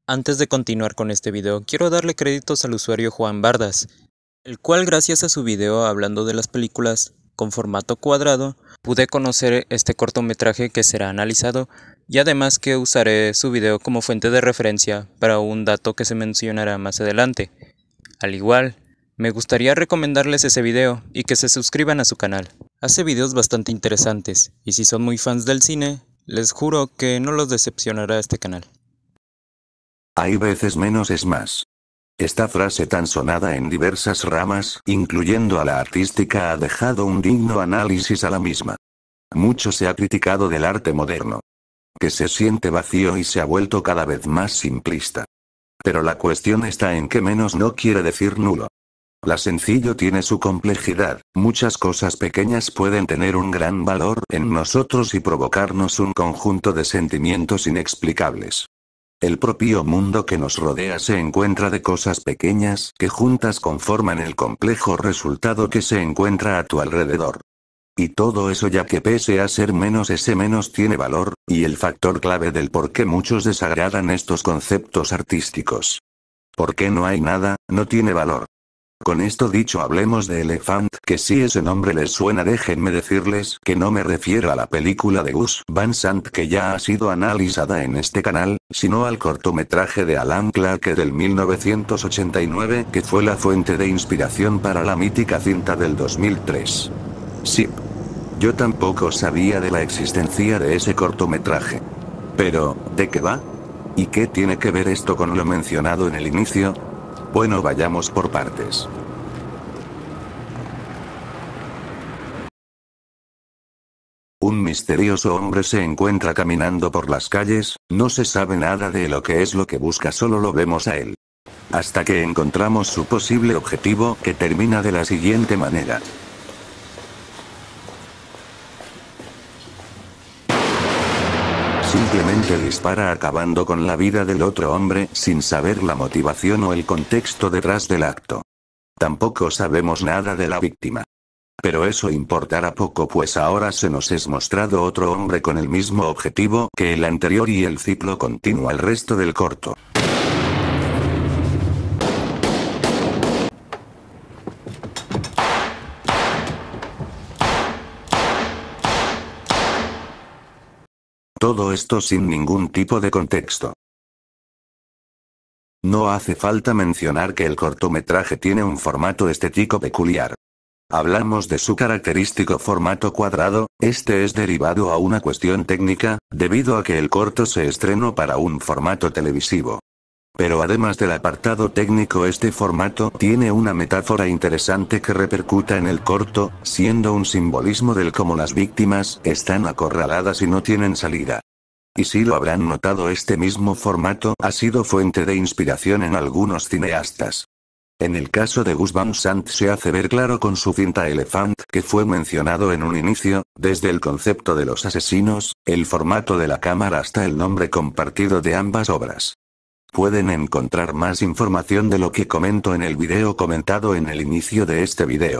Antes de continuar con este video, quiero darle créditos al usuario Juan Bardas, el cual gracias a su video hablando de las películas con formato cuadrado, pude conocer este cortometraje que será analizado y además que usaré su video como fuente de referencia para un dato que se mencionará más adelante. Al igual, me gustaría recomendarles ese video y que se suscriban a su canal. Hace videos bastante interesantes y si son muy fans del cine, les juro que no los decepcionará este canal. Hay veces menos es más. Esta frase tan sonada en diversas ramas, incluyendo a la artística, ha dejado un digno análisis a la misma. Mucho se ha criticado del arte moderno, que se siente vacío y se ha vuelto cada vez más simplista. Pero la cuestión está en que menos no quiere decir nulo. La sencillo tiene su complejidad, muchas cosas pequeñas pueden tener un gran valor en nosotros y provocarnos un conjunto de sentimientos inexplicables. El propio mundo que nos rodea se encuentra de cosas pequeñas que juntas conforman el complejo resultado que se encuentra a tu alrededor. Y todo eso, ya que pese a ser menos, ese menos tiene valor, y el factor clave del por qué muchos desagradan estos conceptos artísticos. ¿Por qué no hay nada? No tiene valor. Con esto dicho, hablemos de Elephant, que si ese nombre les suena, déjenme decirles que no me refiero a la película de Gus Van Sant que ya ha sido analizada en este canal, sino al cortometraje de Alan Clarke del 1989 que fue la fuente de inspiración para la mítica cinta del 2003. Sí. Yo tampoco sabía de la existencia de ese cortometraje. Pero, ¿de qué va? ¿Y qué tiene que ver esto con lo mencionado en el inicio? Bueno, vayamos por partes. Un misterioso hombre se encuentra caminando por las calles, no se sabe nada de lo que es lo que busca, solo lo vemos a él. Hasta que encontramos su posible objetivo, que termina de la siguiente manera. Simplemente dispara acabando con la vida del otro hombre sin saber la motivación o el contexto detrás del acto. Tampoco sabemos nada de la víctima. Pero eso importará poco, pues ahora se nos es mostrado otro hombre con el mismo objetivo que el anterior y el ciclo continúa el resto del corto. Todo esto sin ningún tipo de contexto. No hace falta mencionar que el cortometraje tiene un formato estético peculiar. Hablamos de su característico formato cuadrado, este es derivado a una cuestión técnica, debido a que el corto se estrenó para un formato televisivo. Pero además del apartado técnico, este formato tiene una metáfora interesante que repercuta en el corto, siendo un simbolismo del cómo las víctimas están acorraladas y no tienen salida. Y si lo habrán notado, este mismo formato ha sido fuente de inspiración en algunos cineastas. En el caso de Gus Van Sant se hace ver claro con su cinta Elephant, que fue mencionado en un inicio, desde el concepto de los asesinos, el formato de la cámara hasta el nombre compartido de ambas obras. Pueden encontrar más información de lo que comento en el video comentado en el inicio de este video.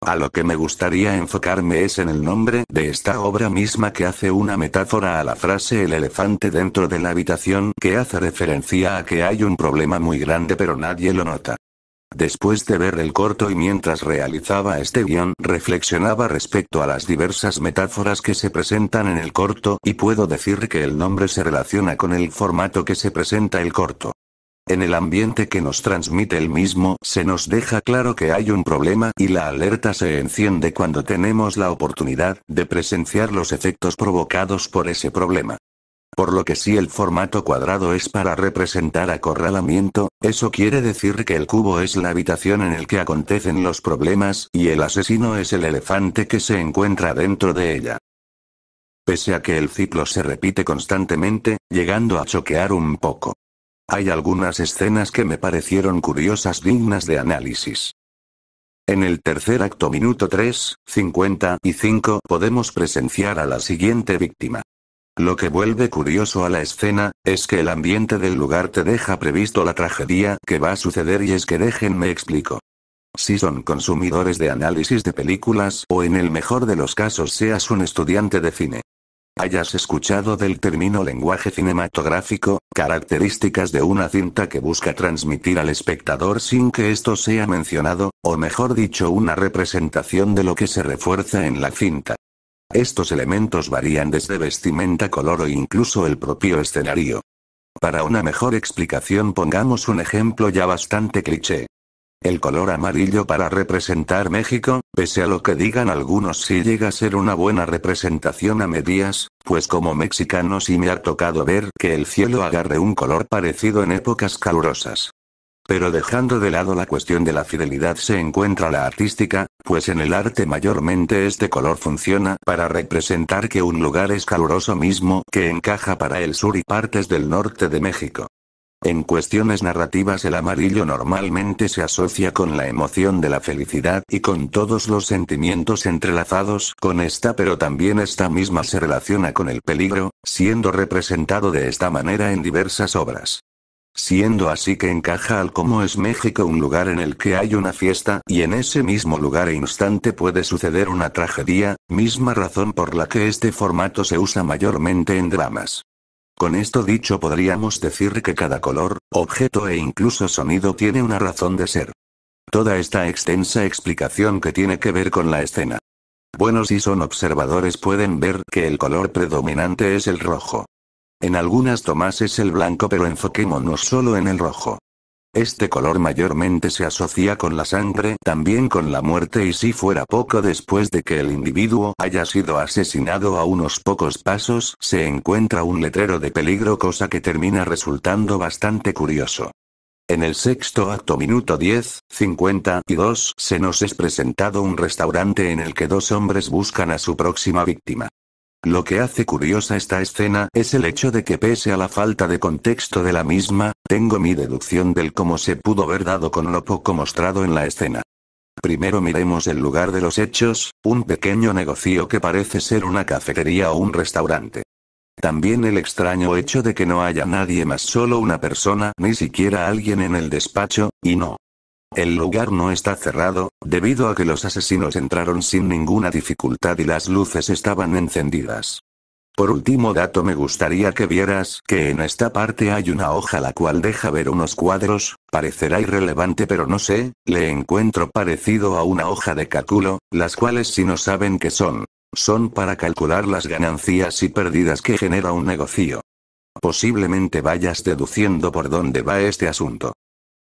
A lo que me gustaría enfocarme es en el nombre de esta obra misma, que hace una metáfora a la frase el elefante dentro de la habitación, que hace referencia a que hay un problema muy grande pero nadie lo nota. Después de ver el corto y mientras realizaba este guión, reflexionaba respecto a las diversas metáforas que se presentan en el corto, y puedo decir que el nombre se relaciona con el formato que se presenta el corto. En el ambiente que nos transmite el mismo, se nos deja claro que hay un problema y la alerta se enciende cuando tenemos la oportunidad de presenciar los efectos provocados por ese problema. Por lo que si el formato cuadrado es para representar acorralamiento, eso quiere decir que el cubo es la habitación en el que acontecen los problemas y el asesino es el elefante que se encuentra dentro de ella. Pese a que el ciclo se repite constantemente, llegando a choquear un poco. Hay algunas escenas que me parecieron curiosas, dignas de análisis. En el tercer acto, minuto 3:55, podemos presenciar a la siguiente víctima. Lo que vuelve curioso a la escena, es que el ambiente del lugar te deja previsto la tragedia que va a suceder, y es que déjenme explico. Si son consumidores de análisis de películas, o en el mejor de los casos seas un estudiante de cine, hayas escuchado del término lenguaje cinematográfico, características de una cinta que busca transmitir al espectador sin que esto sea mencionado, o mejor dicho una representación de lo que se refuerza en la cinta. Estos elementos varían desde vestimenta, color o incluso el propio escenario. Para una mejor explicación pongamos un ejemplo ya bastante cliché. El color amarillo para representar México, pese a lo que digan algunos sí llega a ser una buena representación a medias, pues como mexicano sí me ha tocado ver que el cielo agarre un color parecido en épocas calurosas. Pero dejando de lado la cuestión de la fidelidad se encuentra la artística, pues en el arte mayormente este color funciona para representar que un lugar es caluroso mismo que encaja para el sur y partes del norte de México. En cuestiones narrativas el amarillo normalmente se asocia con la emoción de la felicidad y con todos los sentimientos entrelazados con esta, pero también esta misma se relaciona con el peligro, siendo representado de esta manera en diversas obras. Siendo así que encaja al cómo es México un lugar en el que hay una fiesta y en ese mismo lugar e instante puede suceder una tragedia, misma razón por la que este formato se usa mayormente en dramas. Con esto dicho podríamos decir que cada color, objeto e incluso sonido tiene una razón de ser. Toda esta extensa explicación que tiene que ver con la escena. Bueno, si son observadores pueden ver que el color predominante es el rojo. En algunas tomas es el blanco, pero enfoquémonos solo en el rojo. Este color mayormente se asocia con la sangre, también con la muerte, y si fuera poco después de que el individuo haya sido asesinado a unos pocos pasos, se encuentra un letrero de peligro, cosa que termina resultando bastante curioso. En el sexto acto minuto 10:52 se nos es presentado un restaurante en el que dos hombres buscan a su próxima víctima. Lo que hace curiosa esta escena es el hecho de que pese a la falta de contexto de la misma, tengo mi deducción del cómo se pudo haber dado con lo poco mostrado en la escena. Primero miremos el lugar de los hechos, un pequeño negocio que parece ser una cafetería o un restaurante. También el extraño hecho de que no haya nadie más, solo una persona, ni siquiera alguien en el despacho, y no. El lugar no está cerrado, debido a que los asesinos entraron sin ninguna dificultad y las luces estaban encendidas. Por último dato, me gustaría que vieras que en esta parte hay una hoja la cual deja ver unos cuadros, parecerá irrelevante pero no sé, le encuentro parecido a una hoja de cálculo, las cuales si no saben qué son para calcular las ganancias y pérdidas que genera un negocio. Posiblemente vayas deduciendo por dónde va este asunto.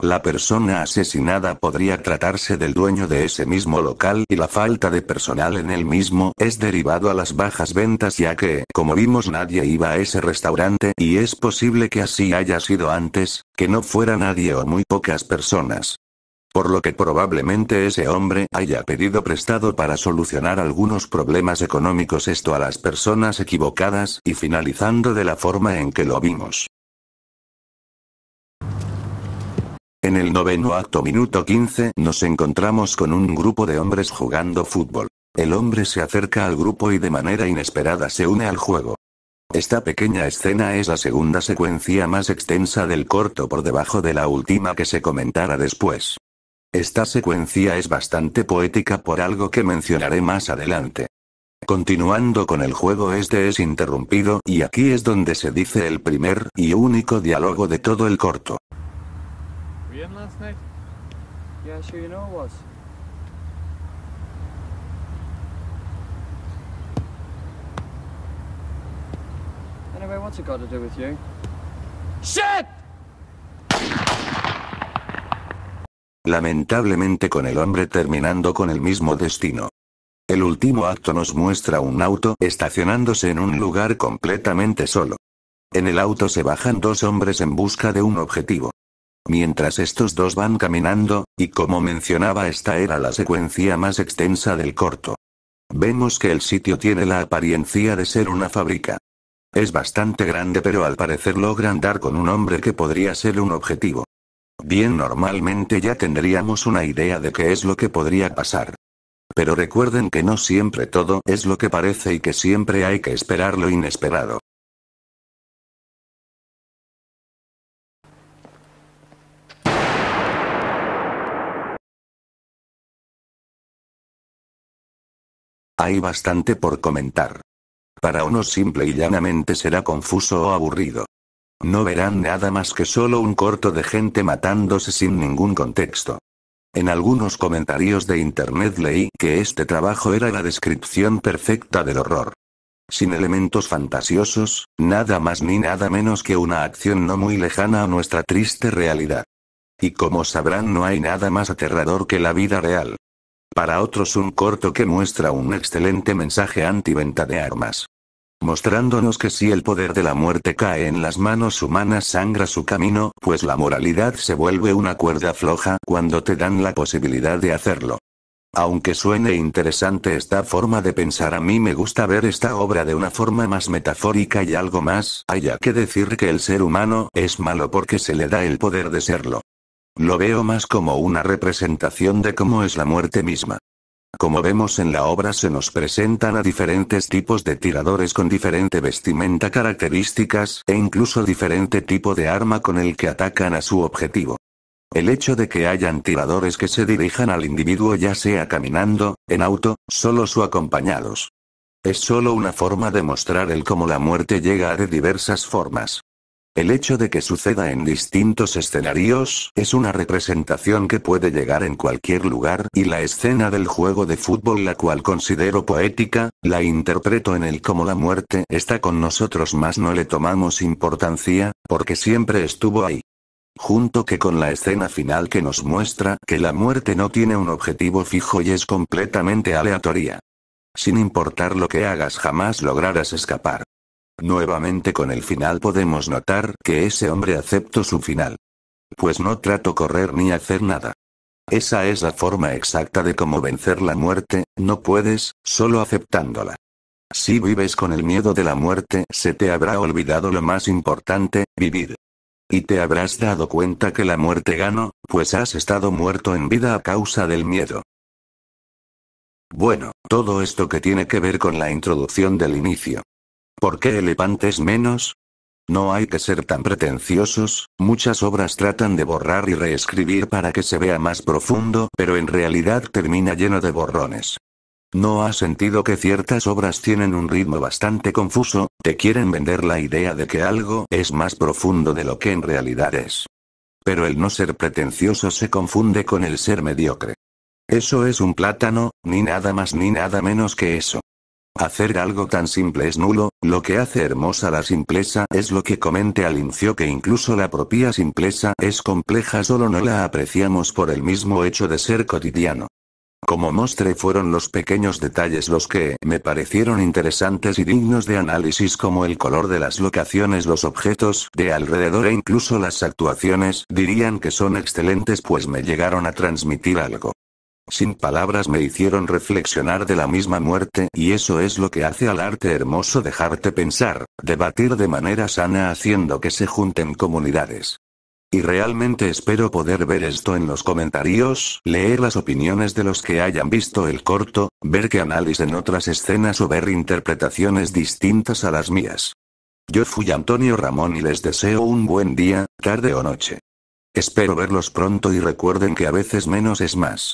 La persona asesinada podría tratarse del dueño de ese mismo local y la falta de personal en el mismo es derivado a las bajas ventas, ya que, como vimos, nadie iba a ese restaurante y es posible que así haya sido antes, que no fuera nadie o muy pocas personas. Por lo que probablemente ese hombre haya pedido prestado para solucionar algunos problemas económicos, esto a las personas equivocadas, y finalizando de la forma en que lo vimos. En el noveno acto minuto 15 nos encontramos con un grupo de hombres jugando fútbol. El hombre se acerca al grupo y de manera inesperada se une al juego. Esta pequeña escena es la segunda secuencia más extensa del corto, por debajo de la última que se comentará después. Esta secuencia es bastante poética por algo que mencionaré más adelante. Continuando con el juego, este es interrumpido y aquí es donde se dice el primer y único diálogo de todo el corto. Were you in last night? Yeah, sure, you know it was. Anyway, what's it got to do with you? SHIT! Lamentablemente, con el hombre terminando con el mismo destino. El último acto nos muestra un auto estacionándose en un lugar completamente solo. En el auto se bajan dos hombres en busca de un objetivo. Mientras estos dos van caminando, y como mencionaba, esta era la secuencia más extensa del corto. Vemos que el sitio tiene la apariencia de ser una fábrica. Es bastante grande, pero al parecer logran dar con un hombre que podría ser un objetivo. Bien, normalmente ya tendríamos una idea de qué es lo que podría pasar. Pero recuerden que no siempre todo es lo que parece y que siempre hay que esperar lo inesperado. Hay bastante por comentar. Para unos simple y llanamente será confuso o aburrido. No verán nada más que solo un corto de gente matándose sin ningún contexto. En algunos comentarios de internet leí que este trabajo era la descripción perfecta del horror. Sin elementos fantasiosos, nada más ni nada menos que una acción no muy lejana a nuestra triste realidad. Y como sabrán, no hay nada más aterrador que la vida real. Para otros, un corto que muestra un excelente mensaje anti-venta de armas. Mostrándonos que si el poder de la muerte cae en las manos humanas sangra su camino, pues la moralidad se vuelve una cuerda floja cuando te dan la posibilidad de hacerlo. Aunque suene interesante esta forma de pensar, a mí me gusta ver esta obra de una forma más metafórica y algo más allá que decir que el ser humano es malo porque se le da el poder de serlo. Lo veo más como una representación de cómo es la muerte misma. Como vemos en la obra, se nos presentan a diferentes tipos de tiradores con diferente vestimenta, características, e incluso diferente tipo de arma con el que atacan a su objetivo. El hecho de que hayan tiradores que se dirijan al individuo, ya sea caminando, en auto, solos o acompañados, es solo una forma de mostrar el cómo la muerte llega de diversas formas. El hecho de que suceda en distintos escenarios es una representación que puede llegar en cualquier lugar, y la escena del juego de fútbol, la cual considero poética, la interpreto en el cómo la muerte está con nosotros más no le tomamos importancia, porque siempre estuvo ahí. Junto que con la escena final que nos muestra que la muerte no tiene un objetivo fijo y es completamente aleatoria. Sin importar lo que hagas, jamás lograrás escapar. Nuevamente con el final podemos notar que ese hombre aceptó su final. Pues no trató correr ni hacer nada. Esa es la forma exacta de cómo vencer la muerte, no puedes, solo aceptándola. Si vives con el miedo de la muerte, se te habrá olvidado lo más importante, vivir. Y te habrás dado cuenta que la muerte ganó, pues has estado muerto en vida a causa del miedo. Bueno, todo esto que tiene que ver con la introducción del inicio. ¿Por qué elefantes menos? No hay que ser tan pretenciosos, muchas obras tratan de borrar y reescribir para que se vea más profundo, pero en realidad termina lleno de borrones. ¿No has sentido que ciertas obras tienen un ritmo bastante confuso? Te quieren vender la idea de que algo es más profundo de lo que en realidad es. Pero el no ser pretencioso se confunde con el ser mediocre. Eso es un plátano, ni nada más ni nada menos que eso. Hacer algo tan simple es nulo, lo que hace hermosa la simpleza es lo que comenté al inicio, que incluso la propia simpleza es compleja, solo no la apreciamos por el mismo hecho de ser cotidiano. Como mostré, fueron los pequeños detalles los que me parecieron interesantes y dignos de análisis, como el color de las locaciones, los objetos de alrededor e incluso las actuaciones, dirían que son excelentes, pues me llegaron a transmitir algo. Sin palabras me hicieron reflexionar de la misma muerte, y eso es lo que hace al arte hermoso, dejarte pensar, debatir de manera sana, haciendo que se junten comunidades. Y realmente espero poder ver esto en los comentarios, leer las opiniones de los que hayan visto el corto, ver que analicen otras escenas o ver interpretaciones distintas a las mías. Yo fui Antonio Ramón y les deseo un buen día, tarde o noche. Espero verlos pronto y recuerden que a veces menos es más.